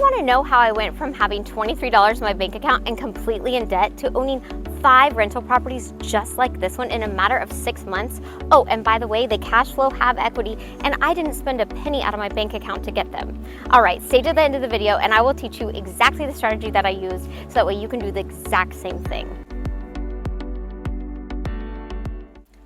want to know how I went from having $23 in my bank account and completely in debt to owning 5 rental properties just like this one in a matter of 6 months? Oh, and by the way, they cash flow, have equity, and I didn't spend a penny out of my bank account to get them. All right, stay to the end of the video and I will teach you exactly the strategy that I used so that way you can do the exact same thing.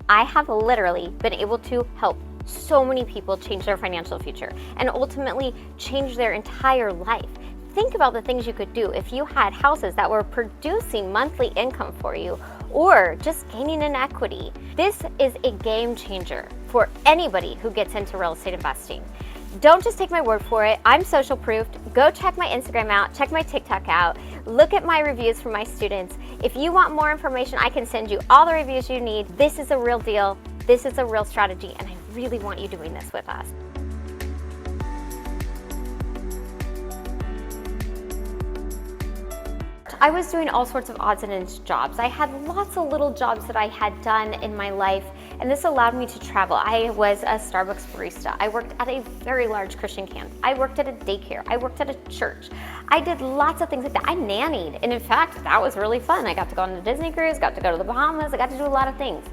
I have literally been able to help so many people change their financial future and ultimately change their entire life. Think about the things you could do if you had houses that were producing monthly income for you or just gaining in equity. This is a game changer for anybody who gets into real estate investing. Don't just take my word for it. I'm social proofed. Go check my Instagram out, check my TikTok out, look at my reviews from my students. If you want more information, I can send you all the reviews you need. This is a real deal. This is a real strategy, and I really want you doing this with us. I was doing all sorts of odds and ends jobs. I had lots of little jobs that I had done in my life, and this allowed me to travel. I was a Starbucks barista. I worked at a very large Christian camp. I worked at a daycare. I worked at a church. I did lots of things like that. I nannied, and in fact, that was really fun. I got to go on a Disney cruise, got to go to the Bahamas. I got to do a lot of things.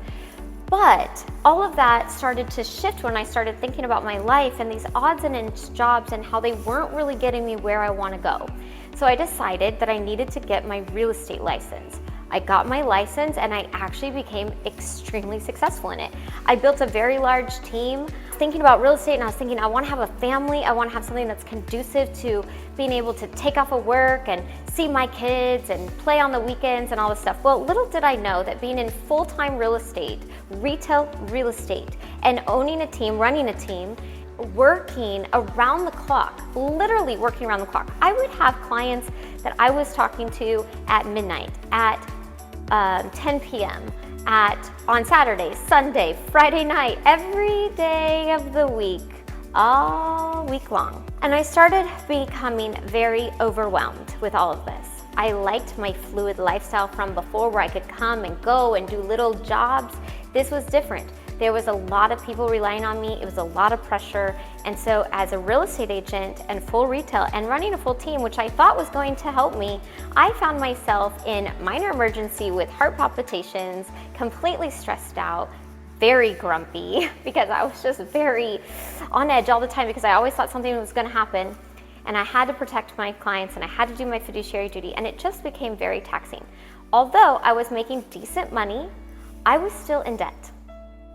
But all of that started to shift when I started thinking about my life and these odds and ends jobs and how they weren't really getting me where I want to go. So I decided that I needed to get my real estate license. I got my license and I actually became extremely successful in it. I built a very large team. Thinking about real estate and I was thinking I want to have a family. I want to have something that's conducive to being able to take off of work and see my kids and play on the weekends and all this stuff. Well, little did I know that being in full-time real estate, retail real estate, and owning a team, running a team, working around the clock, literally working around the clock. I would have clients that I was talking to at midnight, at 10 p.m., on Saturday, Sunday, Friday night, every day of the week, all week long. And I started becoming very overwhelmed with all of this. I liked my fluid lifestyle from before where I could come and go and do little jobs. This was different. There was a lot of people relying on me. It was a lot of pressure. And so as a real estate agent and full retail and running a full team, which I thought was going to help me, I found myself in minor emergency with heart palpitations, completely stressed out, very grumpy because I was just very on edge all the time because I always thought something was going to happen. And I had to protect my clients and I had to do my fiduciary duty, and it just became very taxing. Although I was making decent money, I was still in debt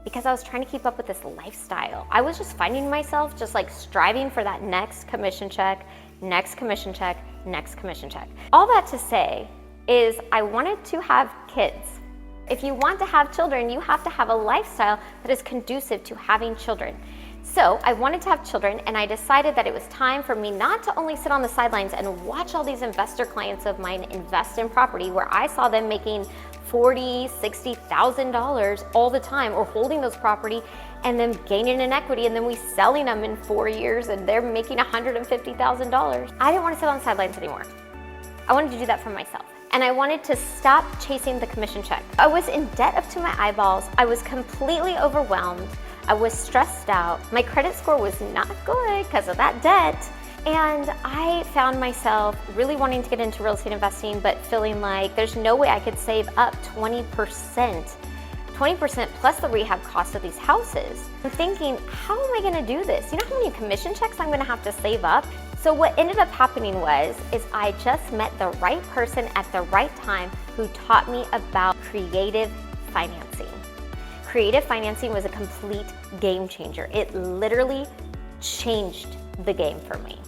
because I was trying to keep up with this lifestyle. I was just finding myself just like striving for that next commission check, next commission check, next commission check. All that to say is I wanted to have kids. If you want to have children, you have to have a lifestyle that is conducive to having children. So I wanted to have children, and I decided that it was time for me not to only sit on the sidelines and watch all these investor clients of mine invest in property where I saw them making $40,000, $60,000 all the time, or holding those property and then gaining in equity, and then we selling them in 4 years and they're making $150,000. I didn't want to sit on the sidelines anymore. I wanted to do that for myself. And I wanted to stop chasing the commission check. I was in debt up to my eyeballs. I was completely overwhelmed. I was stressed out. My credit score was not good because of that debt. And I found myself really wanting to get into real estate investing, but feeling like there's no way I could save up 20% plus the rehab cost of these houses. I'm thinking, how am I gonna do this? You know how many commission checks I'm gonna have to save up? So what ended up happening is I just met the right person at the right time who taught me about creative financing. Creative financing was a complete game changer. It literally changed the game for me.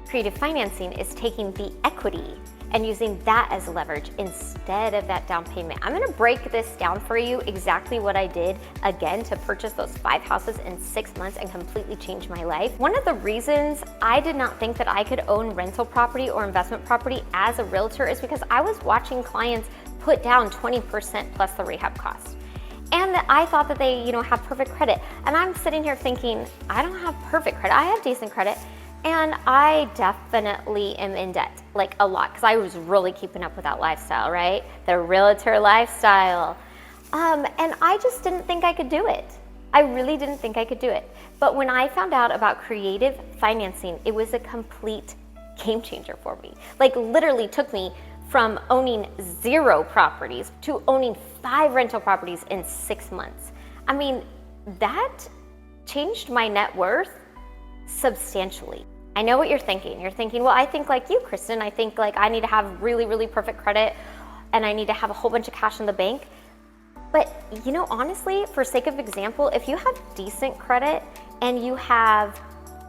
Creative financing is taking the equity and using that as leverage instead of that down payment. I'm gonna break this down for you, exactly what I did, again, to purchase those 5 houses in 6 months and completely change my life. One of the reasons I did not think that I could own rental property or investment property as a realtor is because I was watching clients put down 20% plus the rehab cost. And that I thought that they, have perfect credit. And I'm sitting here thinking, I don't have perfect credit. I have decent credit. And I definitely am in debt, like a lot, because I was really keeping up with that lifestyle, right? The realtor lifestyle. And I just didn't think I could do it. I really didn't think I could do it. But when I found out about creative financing, it was a complete game changer for me. Like literally took me from owning 0 properties to owning 5 rental properties in 6 months. I mean, that changed my net worth substantially. I know what you're thinking. You're thinking, well, I think like you, Kristen. I think like I need to have really, really perfect credit and I need to have a whole bunch of cash in the bank. But you know, honestly, for sake of example, if you have decent credit and you have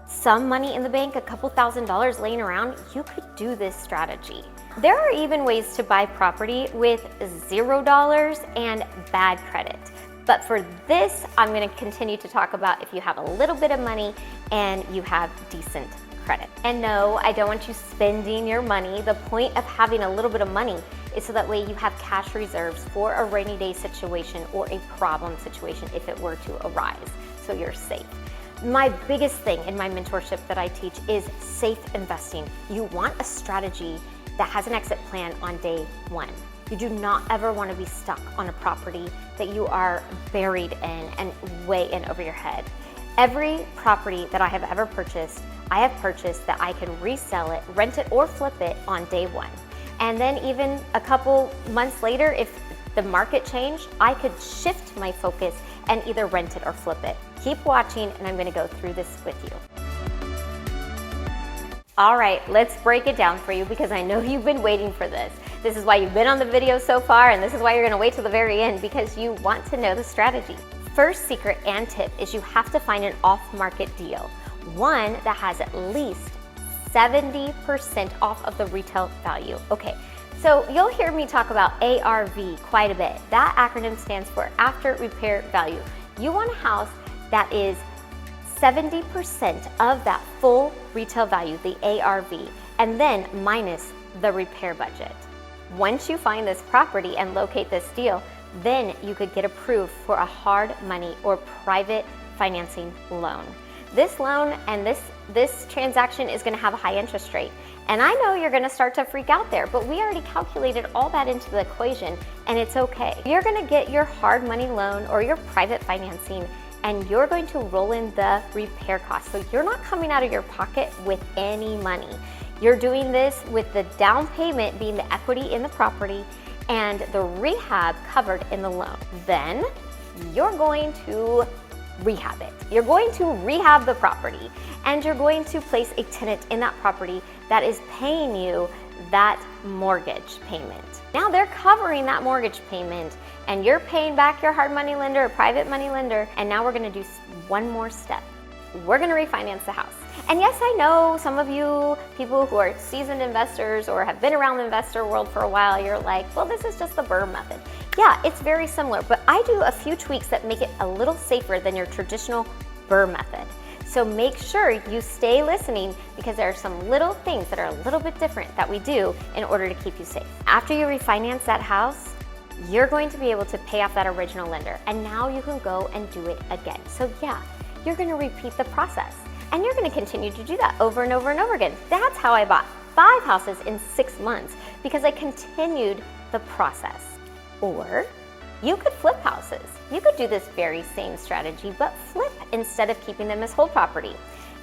some money in the bank, a couple $1,000s laying around, you could do this strategy. There are even ways to buy property with $0 and bad credit. But for this, I'm going to continue to talk about if you have a little bit of money and you have decent credit. And no, I don't want you spending your money. The point of having a little bit of money is so that way you have cash reserves for a rainy day situation or a problem situation if it were to arise, so you're safe. My biggest thing in my mentorship that I teach is safe investing. You want a strategy that has an exit plan on day 1. You do not ever want to be stuck on a property that you are buried in and way in over your head. Every property that I have ever purchased, I have purchased that I can resell it, rent it, or flip it on day 1. And then even a couple months later, if the market changed, I could shift my focus and either rent it or flip it. Keep watching and I'm going to go through this with you. All right, let's break it down for you because I know you've been waiting for this. This is why you've been on the video so far, and this is why you're gonna wait till the very end because you want to know the strategy. First secret and tip is you have to find an off-market deal, one that has at least 70% off of the retail value. Okay, so you'll hear me talk about ARV quite a bit. That acronym stands for After Repair Value. You want a house that is 70% of that full retail value, the ARV, and then minus the repair budget. Once you find this property and locate this deal, then you could get approved for a hard money or private financing loan. This loan and this transaction is going to have a high interest rate. And I know you're going to start to freak out there, but we already calculated all that into the equation and it's okay. You're going to get your hard money loan or your private financing and you're going to roll in the repair costs. So you're not coming out of your pocket with any money. You're doing this with the down payment being the equity in the property and the rehab covered in the loan. Then you're going to rehab it. You're going to rehab the property and you're going to place a tenant in that property that is paying you that mortgage payment. Now they're covering that mortgage payment and you're paying back your hard money lender or private money lender. And now we're going to do one more step. We're going to refinance the house. And yes, I know some of you people who are seasoned investors or have been around the investor world for a while, you're like, well, this is just the BRRRR method. Yeah, it's very similar, but I do a few tweaks that make it a little safer than your traditional BRRRR method. So make sure you stay listening because there are some little things that are a little bit different that we do in order to keep you safe. After you refinance that house, you're going to be able to pay off that original lender. And now you can go and do it again. So yeah, you're going to repeat the process. And you're going to continue to do that over and over and over again. That's how I bought 5 houses in 6 months because I continued the process. Or you could flip houses. You could do this very same strategy, but flip instead of keeping them as whole property.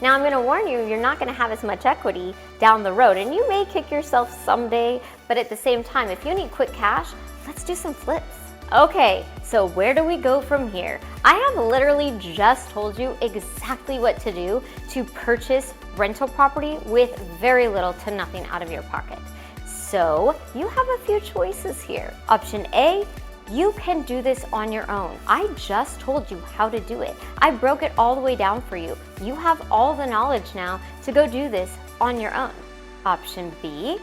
Now I'm going to warn you, you're not going to have as much equity down the road and you may kick yourself someday, but at the same time, if you need quick cash, let's do some flips. Okay, so where do we go from here? I have literally just told you exactly what to do to purchase rental property with very little to nothing out of your pocket. So you have a few choices here. Option A, you can do this on your own. I just told you how to do it. I broke it all the way down for you. You have all the knowledge now to go do this on your own. Option B,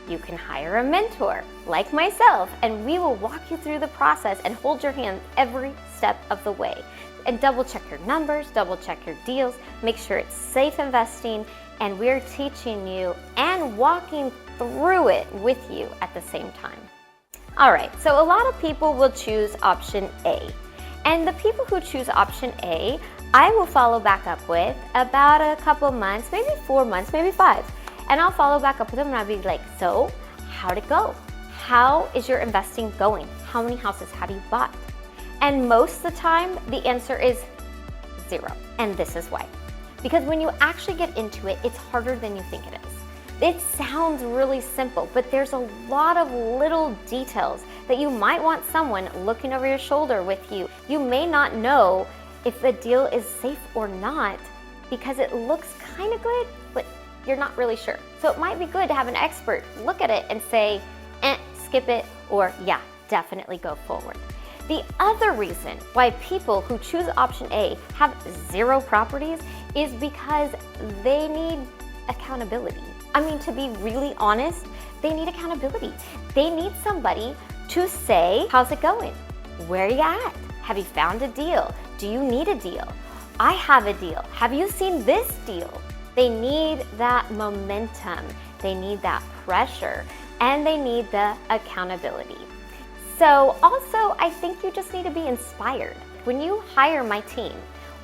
you can hire a mentor like myself and we will walk you through the process and hold your hand every step of the way. And double check your numbers, double check your deals, make sure it's safe investing, and we're teaching you and walking through it with you at the same time. All right, so a lot of people will choose option A. And the people who choose option A, I will follow back up with about a couple months, maybe 4 months, maybe 5. And I'll follow back up with them and I'll be like, so how'd it go? How is your investing going? How many houses have you bought? And most of the time, the answer is 0. And this is why. Because when you actually get into it, it's harder than you think it is. It sounds really simple, but there's a lot of little details that you might want someone looking over your shoulder with you. You may not know if the deal is safe or not because it looks kind of good, but you're not really sure. So it might be good to have an expert look at it and say, skip it, or yeah, definitely go forward. The other reason why people who choose option A have 0 properties is because they need accountability. I mean, to be really honest, they need accountability. They need somebody to say, how's it going? Where are you at? Have you found a deal? Do you need a deal? I have a deal. Have you seen this deal? They need that momentum. They need that pressure, and they need the accountability. So also, I think you just need to be inspired. When you hire my team,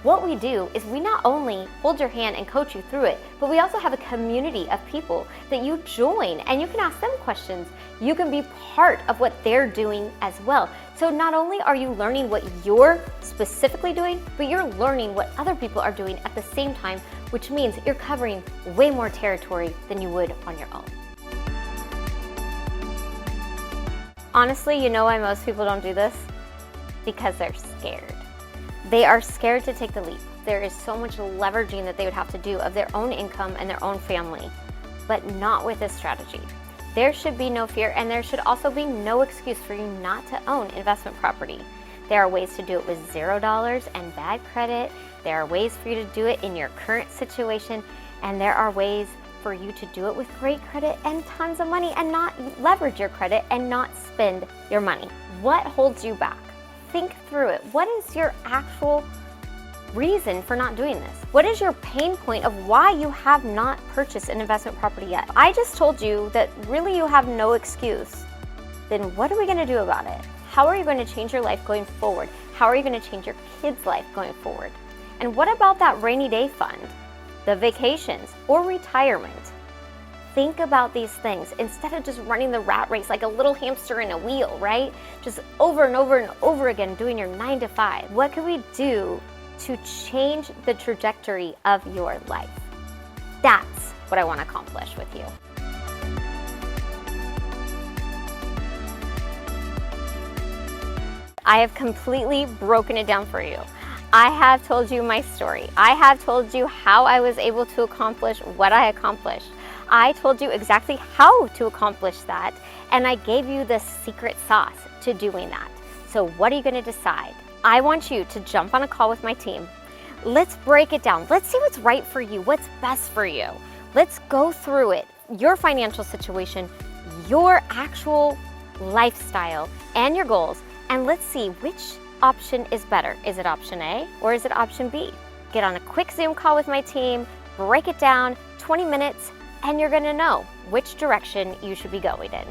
what we do is we not only hold your hand and coach you through it, but we also have a community of people that you join, and you can ask them questions. You can be part of what they're doing as well. So not only are you learning what you're specifically doing, but you're learning what other people are doing at the same time, which means you're covering way more territory than you would on your own. Honestly, you know why most people don't do this? Because they're scared. They are scared to take the leap. There is so much leveraging that they would have to do of their own income and their own family, but not with this strategy. There should be no fear, and there should also be no excuse for you not to own investment property. There are ways to do it with $0 and bad credit. There are ways for you to do it in your current situation, and there are ways for you to do it with great credit and tons of money and not leverage your credit and not spend your money. What holds you back? Think through it. What is your actual reason for not doing this? What is your pain point of why you have not purchased an investment property yet? I just told you that really you have no excuse. Then what are we going to do about it? How are you going to change your life going forward? How are you going to change your kids' life going forward? And what about that rainy day fund, the vacations, or retirement? Think about these things instead of just running the rat race like a little hamster in a wheel, right? Just over and over and over again doing your 9 to 5. What can we do to change the trajectory of your life? That's what I want to accomplish with you. I have completely broken it down for you. I have told you my story. I have told you how I was able to accomplish what I accomplished. I told you exactly how to accomplish that, and I gave you the secret sauce to doing that. So what are you going to decide? I want you to jump on a call with my team. Let's break it down. Let's see what's right for you, what's best for you. Let's go through it, your financial situation, your actual lifestyle, and your goals, and let's see which option is better. Is it option A or is it option B? Get on a quick Zoom call with my team, break it down, 20 minutes, and you're gonna know which direction you should be going in.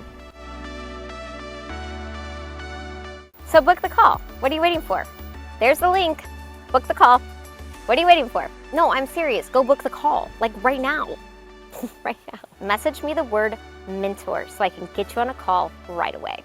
So book the call. What are you waiting for? There's the link. Book the call. What are you waiting for? No, I'm serious. Go book the call, like right now. Right now. Message me the word mentor so I can get you on a call right away.